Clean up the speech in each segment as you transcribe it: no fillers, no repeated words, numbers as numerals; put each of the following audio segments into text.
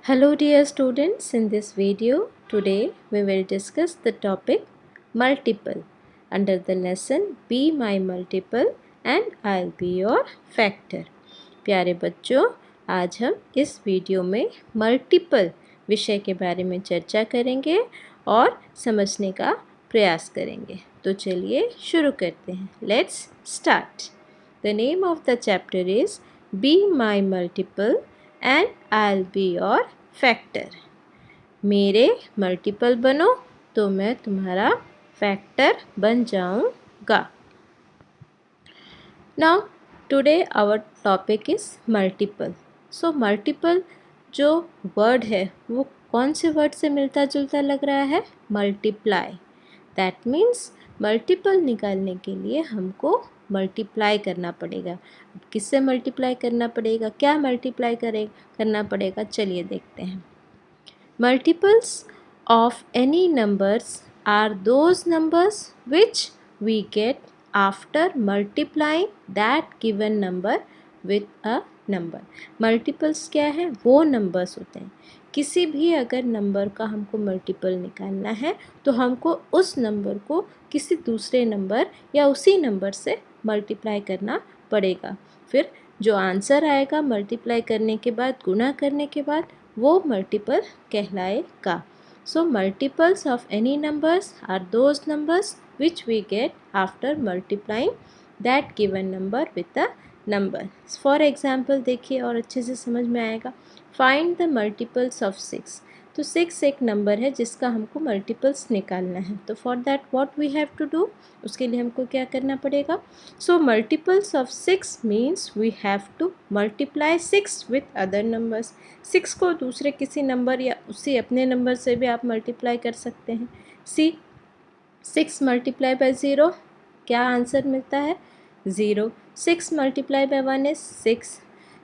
Hello dear students, in this video today we will discuss the topic multiple under the lesson Be My Multiple and I'll be your factor। प्यारे बच्चों, आज हम इस video में multiple विषय के बारे में चर्चा करेंगे और समझने का प्रयास करेंगे। तो चलिए शुरू करते हैं। Let's start. The name of the chapter is be my multiple and I'll be your factor. मेरे मल्टीपल बनो तो मैं तुम्हारा फैक्टर बन जाऊंगा। Now today our topic is multiple. So multiple जो वर्ड है वो कौन से वर्ड से मिलता जुलता लग रहा है? मल्टीप्लाई। दैट मीन्स मल्टीपल निकालने के लिए हमको मल्टीप्लाई करना पड़ेगा। किससे मल्टीप्लाई करना पड़ेगा? क्या मल्टीप्लाई करना पड़ेगा? चलिए देखते हैं। Multiples of any numbers are those numbers which we get after multiplying that given number with a number। Multiples क्या है? वो numbers होते हैं। किसी भी अगर नंबर का हमको मल्टीपल निकालना है तो हमको उस नंबर को किसी दूसरे नंबर या उसी नंबर से मल्टीप्लाई करना पड़ेगा। फिर जो आंसर आएगा मल्टीप्लाई करने के बाद, गुणा करने के बाद, वो मल्टीपल कहलाएगा। So multiples of any numbers are those numbers which we get after multiplying that given number with a number. For example देखिए और अच्छे से समझ में आएगा। Find the multiples of 6। तो 6 एक नंबर है जिसका हमको मल्टीपल्स निकालना है। तो for that what we have to do, उसके लिए हमको क्या करना पड़ेगा? So multiples of 6 means we have to multiply 6 with other numbers. 6 को दूसरे किसी नंबर या उसी अपने नंबर से भी आप मल्टीप्लाई कर सकते हैं। सी 6 मल्टीप्लाई बाय 0, क्या आंसर मिलता है? 0। 6 मल्टीप्लाई बाय 1 इज 6।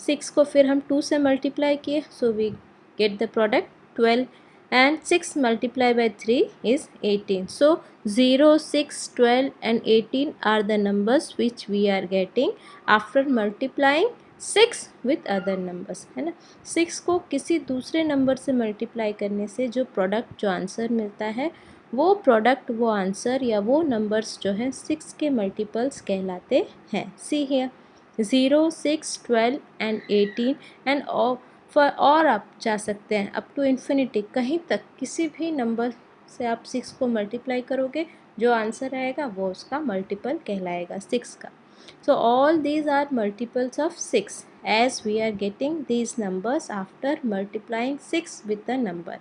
6 को फिर हम 2 से मल्टीप्लाई किए, so we get the product 12 and 6 multiplied by 3 is 18. So 0, 6, 12 and 18 are the numbers which we are getting after multiplying 6 with other numbers, है ना। 6 को किसी दूसरे नंबर से मल्टीप्लाई करने से जो प्रोडक्ट, जो आंसर मिलता है, वो प्रोडक्ट, वो आंसर या वो नंबर्स जो हैं 6 के मल्टीपल्स कहलाते हैं। सी हियर 0, 6, 12 and 18 and और आप जा सकते हैं अप टू इन्फिनिटी, कहीं तक किसी भी नंबर से आप 6 को मल्टीप्लाई करोगे, जो आंसर आएगा वो उसका मल्टीपल कहलाएगा 6 का। So all these are multiples of 6 as we are getting these numbers after multiplying 6 with the number.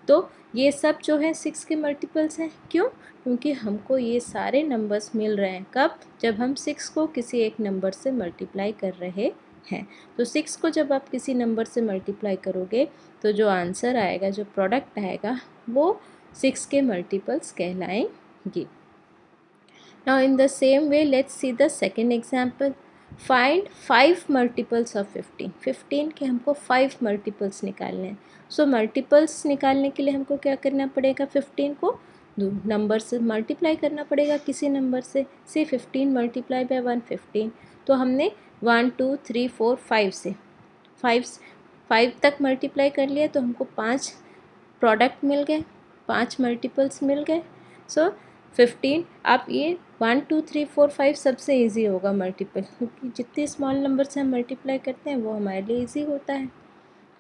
तो ये सब जो है 6 के मल्टीपल्स हैं। क्यों? क्योंकि हमको ये सारे नंबर्स मिल रहे हैं कब? जब हम 6 को किसी एक नंबर से मल्टीप्लाई कर रहे हैं। तो 6 को जब आप किसी नंबर से मल्टीप्लाई करोगे तो जो आंसर आएगा, जो प्रोडक्ट आएगा, वो 6 के मल्टीपल्स कहलाएंगे। Now in the same way let's see the second example. Find 5 multiples of 15। 15 के हमको 5 मल्टीपल्स निकालने हैं। सो मल्टीपल्स निकालने के लिए हमको क्या करना पड़ेगा? 15 को नंबर से मल्टीप्लाई करना पड़ेगा किसी नंबर से। से 15 मल्टीप्लाई बाय 1 15। तो हमने 1 2 3 4 5 से 5 तक मल्टीप्लाई कर लिया तो हमको 5 प्रोडक्ट मिल गए, 5 मल्टीपल्स मिल गए। सो 15। आप ये 1 2 3 4 5 सबसे ईजी होगा मल्टीपल, क्योंकि जितने स्मॉल नंबर से हम मल्टीप्लाई करते हैं वो हमारे लिए ईजी होता है।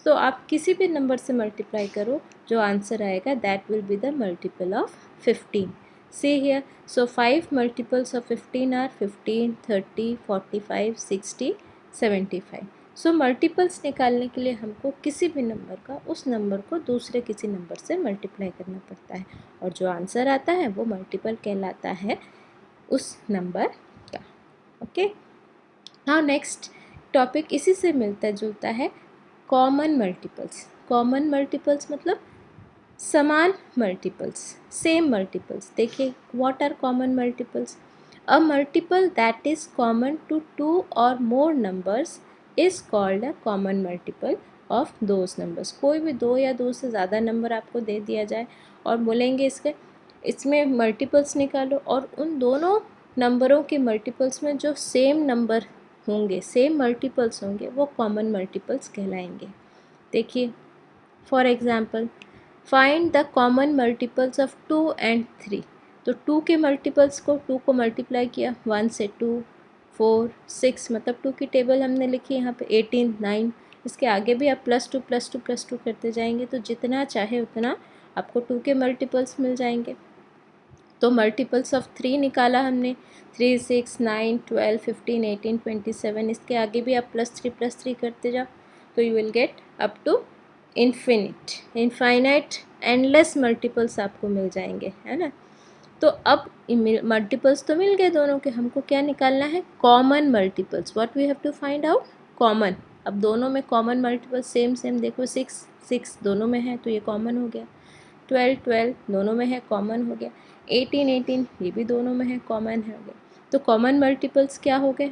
तो आप किसी भी नंबर से मल्टीप्लाई करो, जो आंसर आएगा that will be the multiple of 15। See here, so 5 multiples of 15 are 15, 30, 45, 60, 75। सो मल्टीपल्स निकालने के लिए हमको किसी भी नंबर का, उस नंबर को दूसरे किसी नंबर से मल्टीप्लाई करना पड़ता है और जो आंसर आता है वो मल्टीपल कहलाता है उस नंबर का। ओके, नाउ नेक्स्ट टॉपिक इसी से मिलता जुलता है, कॉमन मल्टीपल्स। कॉमन मल्टीपल्स मतलब समान मल्टीपल्स, सेम मल्टीपल्स। देखिए, what are common multiples? A multiple that is common to 2 और more numbers is called a common multiple of those numbers. कोई भी 2 या 2 से ज़्यादा नंबर आपको दे दिया जाए और बोलेंगे इसमें मल्टीपल्स निकालो, और उन दोनों नंबरों के मल्टीपल्स में जो सेम नंबर होंगे, सेम मल्टीपल्स होंगे, वो कॉमन मल्टीपल्स कहलाएंगे। देखिए, for example find the common multiples of 2 and 3। तो 2 के मल्टीपल्स को 2 को मल्टीप्लाई किया 1 से 2 4 6, मतलब 2 की टेबल हमने लिखी यहाँ पे 18 9। इसके आगे भी आप +2 +2 +2 करते जाएंगे तो जितना चाहे उतना आपको 2 के मल्टीपल्स मिल जाएंगे। तो मल्टीपल्स ऑफ 3 निकाला हमने 3 6 9 12 15 18 27। इसके आगे भी आप +3 करते जाओ तो you will get up to infinite endless multiples आपको मिल जाएंगे, है ना। तो अब मल्टीपल्स तो मिल गए दोनों के, हमको क्या निकालना है, common multiples. What we have to find out, common. अब दोनों में कॉमन मल्टीपल्स सेम देखो 6 6 दोनों में है तो ये कॉमन हो गया, 12 12 दोनों में है कॉमन हो गया, 18 18 ये भी दोनों में है कॉमन हो गया। तो कॉमन मल्टीपल्स क्या हो गए,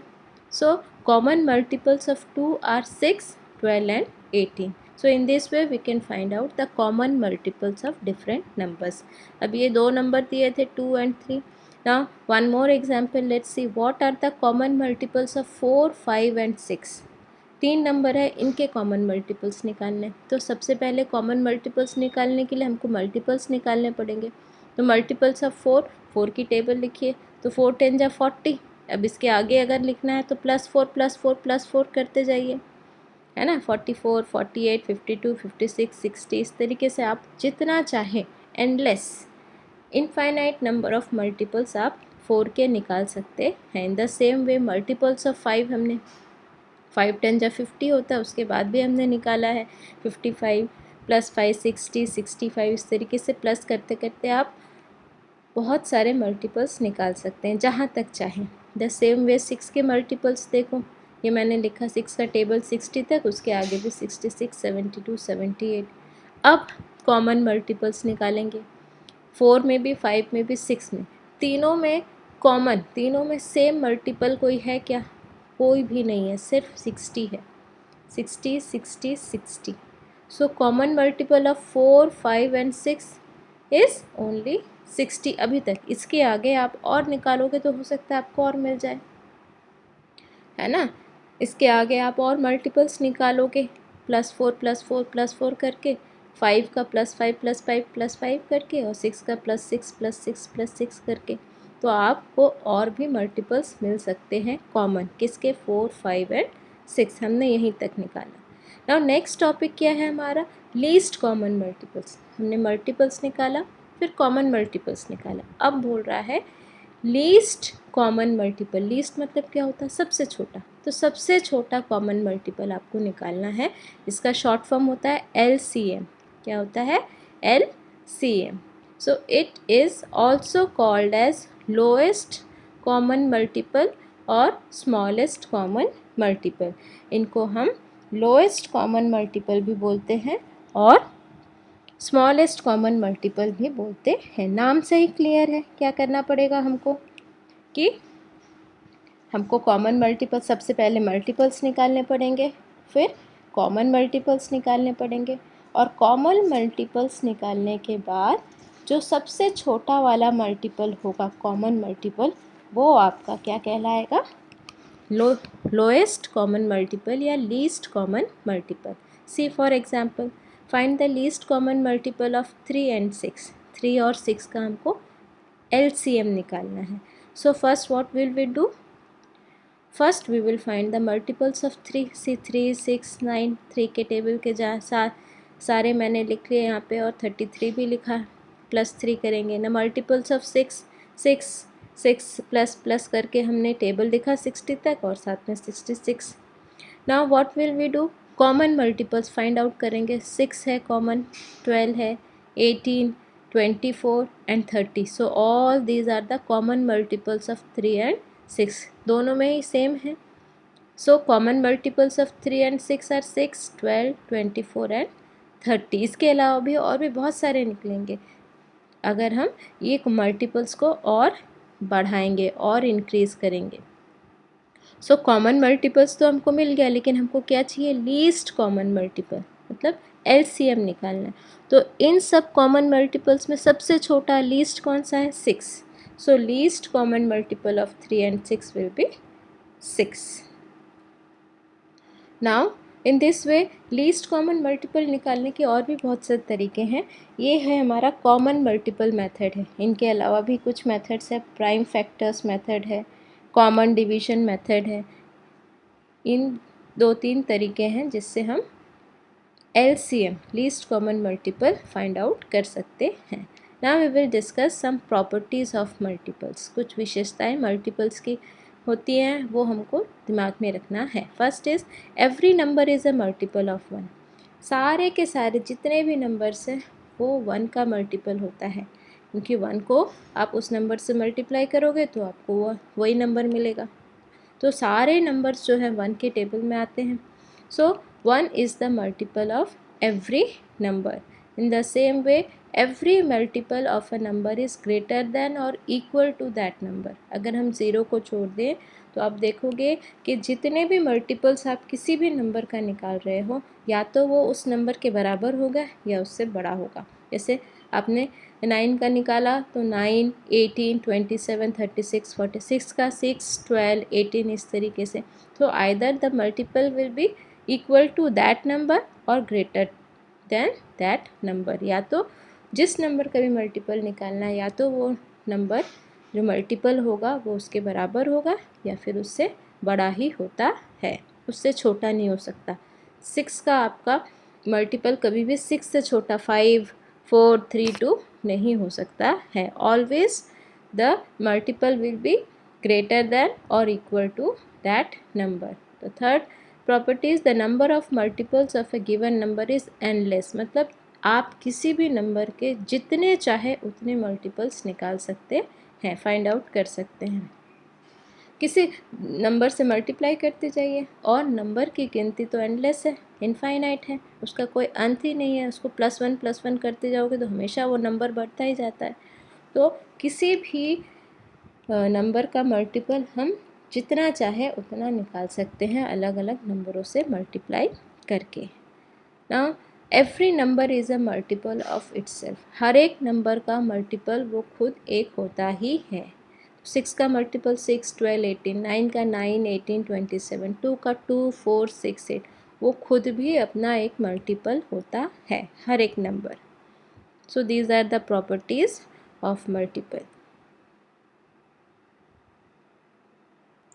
so common multiples of 2 are 6 12 and 18। So in this way we can find out the common multiples of different numbers। अब ये दो नंबर दिए थे 2 and 3। Now one more example, let's see what are the common multiples of 4 5 and 6। 3 number है, इनके common multiples निकालने। तो सबसे पहले कॉमन मल्टीपल्स निकालने के लिए हमको मल्टीपल्स निकालने पड़ेंगे। तो मल्टीपल्स ऑफ 4, 4 की टेबल लिखिए तो 4 10 जा 40। अब इसके आगे अगर लिखना है तो +4 +4 +4 करते जाइए, है ना। 44 48 52 56 60, इस तरीके से आप जितना चाहें endless infinite number of multiples आप 4 के निकाल सकते हैं। In the same way multiples of 5 हमने 5 10 जा 50 होता है, उसके बाद भी हमने निकाला है 55 +5 60 65। इस तरीके से प्लस करते करते आप बहुत सारे मल्टीपल्स निकाल सकते हैं जहाँ तक चाहें। द सेम वे 6 के मल्टीपल्स देखो, ये मैंने लिखा 6 का टेबल 60 तक, उसके आगे भी 66 72 78। अब कॉमन मल्टीपल्स निकालेंगे, 4 में भी 5 में भी 6 में, तीनों में कॉमन, तीनों में सेम मल्टीपल कोई है क्या, कोई भी नहीं है, सिर्फ 60 है, 60 60 60। So common multiple of 4 5 and 6 is only 60 अभी तक। इसके आगे आप और निकालोगे तो हो सकता है आपको और मिल जाए, है ना। इसके आगे आप और मल्टीपल्स निकालोगे, +4 +4 +4 करके, 5 का +5 +5 +5 करके, और 6 का +6 +6 +6 करके, तो आपको और भी मल्टीपल्स मिल सकते हैं कॉमन, किसके, 4 5 and 6। हमने यहीं तक निकाला। नाउ नेक्स्ट टॉपिक क्या है हमारा, लीस्ट कॉमन मल्टीपल्स। हमने मल्टीपल्स निकाला, फिर कॉमन मल्टीपल्स निकाला। अब बोल रहा है लीस्ट कॉमन मल्टीपल। लीस्ट मतलब क्या होता है, सबसे छोटा। तो सबसे छोटा कॉमन मल्टीपल आपको निकालना है, इसका शॉर्ट फॉर्म होता है LCM। क्या होता है, LCM। So it is also called as lowest common multiple और स्मॉलेस्ट कॉमन मल्टीपल। इनको हम लोएस्ट कॉमन मल्टीपल भी बोलते हैं और स्मॉलेस्ट कॉमन मल्टीपल भी बोलते हैं। नाम से ही क्लियर है, क्या करना पड़ेगा हमको कि हमको कॉमन मल्टीपल, सबसे पहले मल्टीपल्स निकालने पड़ेंगे, फिर कॉमन मल्टीपल्स निकालने पड़ेंगे, और कॉमन मल्टीपल्स निकालने के बाद जो सबसे छोटा वाला मल्टीपल होगा कॉमन मल्टीपल, वो आपका क्या कहलाएगा, लोएस्ट कॉमन मल्टीपल या least common multiple. See for example, find the least common multiple of 3 and 6। 3 और 6 का हमको LCM निकालना है। So first what will we do, first we will find the multiples of 3। See 3 6 9, 3 के table के सारे मैंने लिख लिए यहाँ पे, और 33 भी लिखा, +3 करेंगे ना। मल्टीपल्स ऑफ 6 6 6 प्लस प्लस करके हमने टेबल लिखा 60 तक, और साथ में 66। Now what will we do, common multiples find out करेंगे। 6 है कॉमन, 12 है, 18 24 and 30। So all these are the common multiples of 3 and 6, दोनों में ही सेम है। So common multiples of 3 and 6 are 6 12 24 and 30। इसके अलावा भी और भी बहुत सारे निकलेंगे अगर हम ये मल्टीपल्स को और बढ़ाएंगे और इंक्रीज़ करेंगे। सो कॉमन मल्टीपल्स तो हमको मिल गया, लेकिन हमको क्या चाहिए, लीस्ट कॉमन मल्टीपल, मतलब LCM निकालना है। तो इन सब कॉमन मल्टीपल्स में सबसे छोटा लीस्ट कौन सा है, 6। So least common multiple of 3 and 6 will be 6। Now in this way least common multiple निकालने के और भी बहुत से तरीके हैं। ये है हमारा कॉमन मल्टीपल मेथड है। इनके अलावा भी कुछ मेथड्स है, प्राइम फैक्टर्स मेथड है, कॉमन डिवीजन मेथड है। इन 2-3 तरीके हैं जिससे हम LCM least common multiple find out कर सकते हैं। Now we will discuss some properties of multiples. कुछ विशेषताएं मल्टीपल्स की होती हैं, वो हमको दिमाग में रखना है। First is every number is a multiple of 1। सारे के सारे जितने भी नंबर्स हैं वो 1 का मल्टीपल होता है, क्योंकि 1 को आप उस नंबर से मल्टीप्लाई करोगे तो आपको वही नंबर मिलेगा। तो सारे नंबर्स जो है 1 के टेबल में आते हैं। सो 1 is the multiple of every number. In the same way every multiple of a number is greater than और इक्वल टू दैट नंबर। अगर हम ज़ीरो को छोड़ दें तो आप देखोगे कि जितने भी मल्टीपल्स आप किसी भी नंबर का निकाल रहे हो, या तो वो उस नंबर के बराबर होगा या उससे बड़ा होगा। जैसे आपने 9 का निकाला तो 9, 18, 27, 36, 46 का 6, 12, 18 इस तरीके से। तो either the multiple will be equal to that number और ग्रेटर देन दैट नंबर। या तो जिस नंबर का भी मल्टीपल निकालना है, या तो वो नंबर जो मल्टीपल होगा वो उसके बराबर होगा या फिर उससे बड़ा ही होता है, उससे छोटा नहीं हो सकता। 6 का आपका मल्टीपल कभी भी 6 से छोटा 5, 4, 3, 2 नहीं हो सकता है। Always the multiple will be greater than और equal to that number. The third property is the number of multiples of a given number is endless. मतलब आप किसी भी नंबर के जितने चाहे उतने मल्टीपल्स निकाल सकते हैं, फाइंड आउट कर सकते हैं। किसी नंबर से मल्टीप्लाई करते जाइए और नंबर की गिनती तो एंडलेस है, इनफाइनाइट है, उसका कोई अंत ही नहीं है। उसको +1 करते जाओगे तो हमेशा वो नंबर बढ़ता ही जाता है। तो किसी भी नंबर का मल्टीपल हम जितना चाहे उतना निकाल सकते हैं अलग अलग नंबरों से मल्टीप्लाई करके। Now every number is a multiple of itself. हर एक नंबर का मल्टीपल वो खुद एक होता ही है। 6 का मल्टीपल 6, 12, 18, 9 का 9, 18, 27, 2 का 2, 4, 6, 8 वो खुद भी अपना एक मल्टीपल होता है, हर एक number. So these are the properties of multiple.